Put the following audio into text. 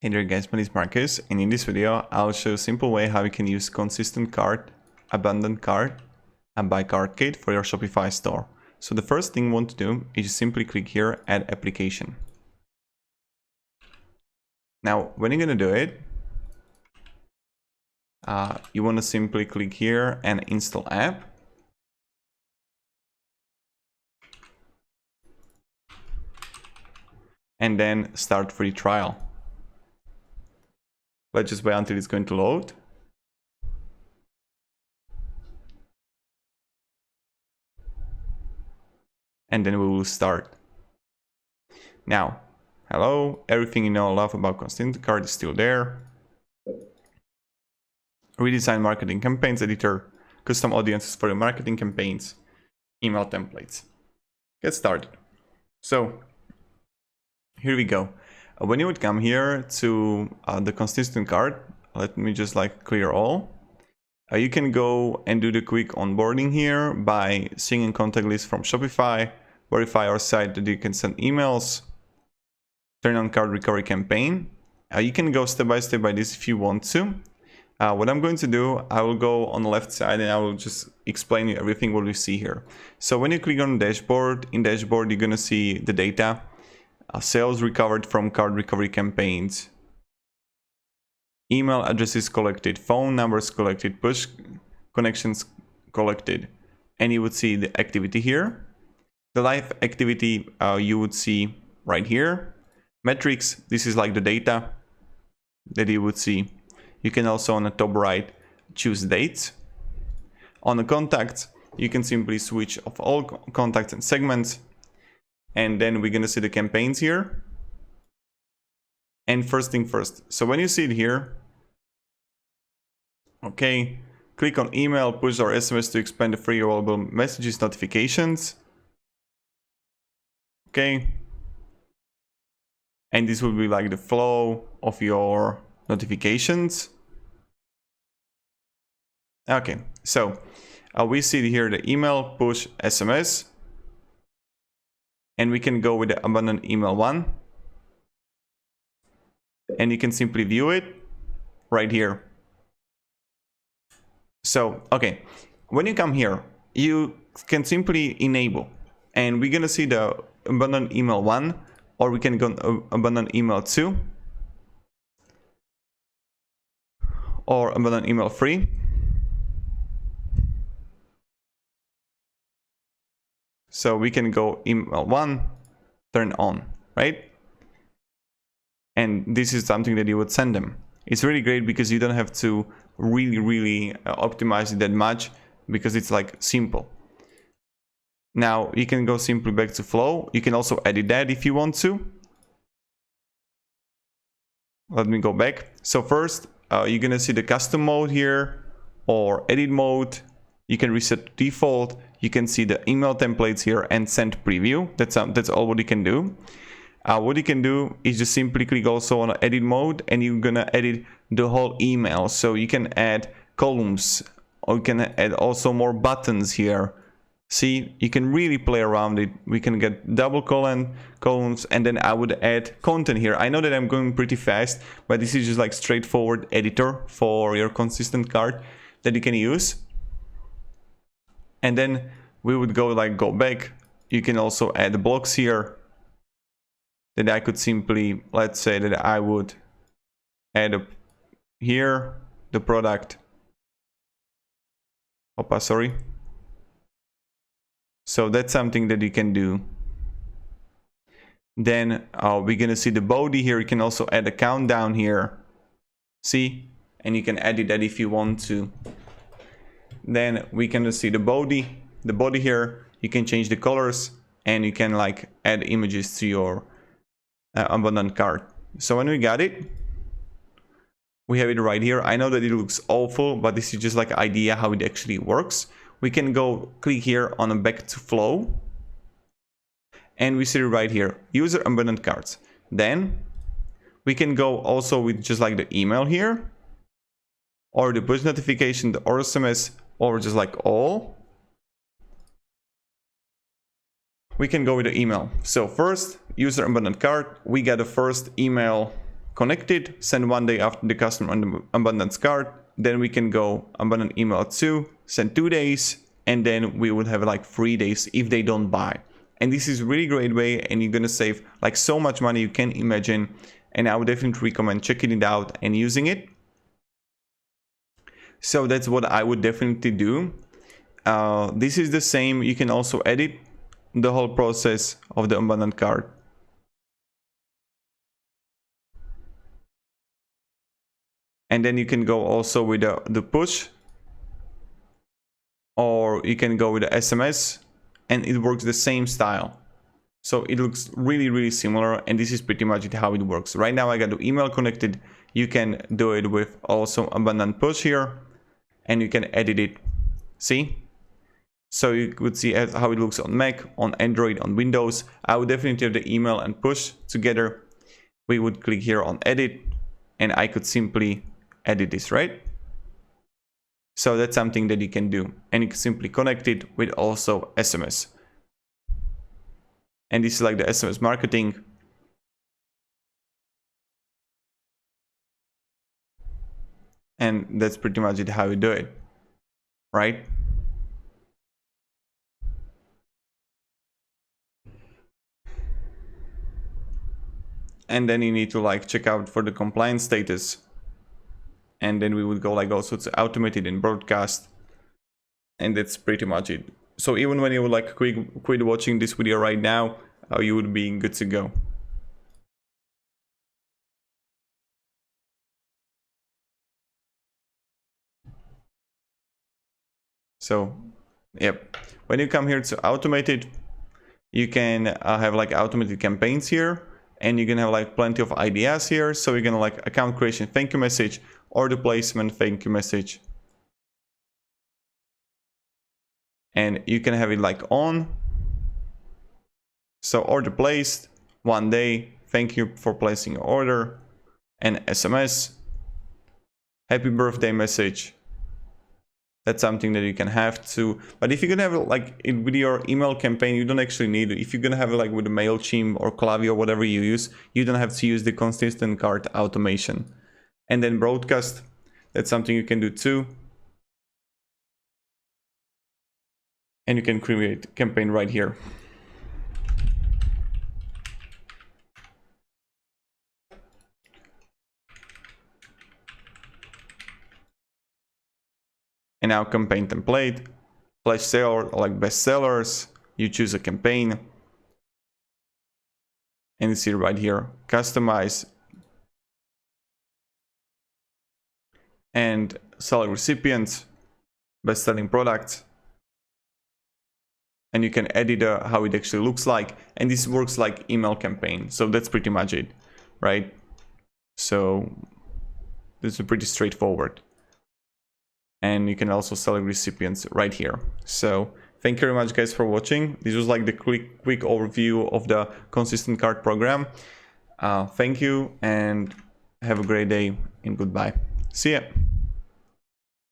Hey there guys, my name is Marcus, and in this video I'll show a simple way how you can use consistent cart, abandoned cart, and buy cart kit for your Shopify store. So the first thing you want to do is simply click here, add application. Now when you're gonna do it, you want to simply click here and install app. And then start free trial. Let's just wait until it's going to load. And then we will start. Now, hello, everything you know and love about consistent cart is still there. Redesign marketing campaigns editor, custom audiences for your marketing campaigns, email templates. Get started. So here we go. When you would come here to the consistent cart, let me just clear all. You can go and do the quick onboarding here by syncing contact list from Shopify, verify our site that you can send emails, turn on cart recovery campaign. You can go step by step by this if you want to. What I'm going to do, I will go on the left side and I will just explain you everything what we see here. So when you click on dashboard, in dashboard you're gonna see the data. Sales recovered from card recovery campaigns, email addresses collected, phone numbers collected, push connections collected, and you would see the activity here. The live activity you would see right here. Metrics, this is like the data that you would see. You can also on the top right choose dates. On the contacts, you can simply switch off all contacts and segments. And then we're gonna see the campaigns here. And first thing first. So when you see it here, okay, click on email, push or SMS to expand the free available messages notifications. Okay. And this will be like the flow of your notifications. Okay, so we see here the email, push, SMS. And we can go with the abandoned email one. And you can simply view it right here. So, okay, when you come here, you can simply enable. And we're gonna see the abandoned email one, or we can go abandoned email two, or abandoned email three. So we can go email one, turn on, right? And this is something that you would send them. It's really great because you don't have to really optimize it that much because it's like simple. Now you can go simply back to flow. You can also edit that if you want to. Let me go back. So first, you're gonna see the custom mode here or edit mode. You can reset default. You can see the email templates here and send preview. That's all what you can do. What you can do is just simply click also on edit mode and you're gonna edit the whole email. So you can add columns or you can add also more buttons here. See, you can really play around it. We can get double columns and then I would add content here. I know that I'm going pretty fast, but this is just like straightforward editor for your consistent cart that you can use. And then we would go back. You can also add blocks here that I could simply, let's say that I would add up here the product. Opa, sorry. So that's something that you can do. Then we're gonna see the body here. You can also add a countdown here. See, and you can edit that if you want to. Then we can see the body here. You can change the colors and you can add images to your abandoned cart. So when we got it, we have it right here. I know that it looks awful, but this is just like idea how it actually works. We can go click here on a back to flow and we see it right here, user abandoned carts. Then we can go also with just like the email here or the push notification, the or SMS, or just like all. We can go with the email. So first, user abandoned cart, we got the first email connected, send 1 day after the customer on the abundance cart. Then we can go abundant email 2, send 2 days, and then we would have like 3 days if they don't buy. And this is really great way, and you're gonna save like so much money you can imagine. And I would definitely recommend checking it out and using it. So that's what I would definitely do. This is the same. You can also edit the whole process of the abundant cart. And then you can go also with the push, or you can go with the SMS, and it works the same style. So it looks really, really similar, and this is pretty much how it works. Right now I got the email connected. You can do it with also abundant push here, and you can edit it. See? So you could see how it looks on Mac, on Android, on Windows. I would definitely have the email and push together. We would click here on edit, and I could simply edit this, right? So that's something that you can do, and you can simply connect it with also SMS. And this is like the SMS marketing. And that's pretty much it, how you do it, right? And then you need to like check out for the compliance status. And then we would go like also to automated and broadcast. And that's pretty much it. So even when you would like quit watching this video right now, you would be good to go. So, yep. When you come here to automated, you can have like automated campaigns here, and you can have like plenty of ideas here. So you're gonna like account creation thank you message, order placement thank you message. And you can have it like on. So order placed, 1 day, thank you for placing your order, and SMS, happy birthday message. That's something that you can have to, but if you're gonna have like with your email campaign, you don't actually need it. If you're gonna have it like with the MailChimp or Klaviyo or whatever you use, you don't have to use the consistent cart automation. And then broadcast, that's something you can do too. And you can create a campaign right here. And now campaign template, flash sale, like best sellers, you choose a campaign. And you see right here, customize and sell recipients, best selling products. And you can edit how it actually looks like. And this works like email campaign. So that's pretty much it, right? So this is pretty straightforward. And you can also select recipients right here. So thank you very much guys for watching. This was like the quick overview of the consistent cart program. Thank you and have a great day and goodbye. See ya.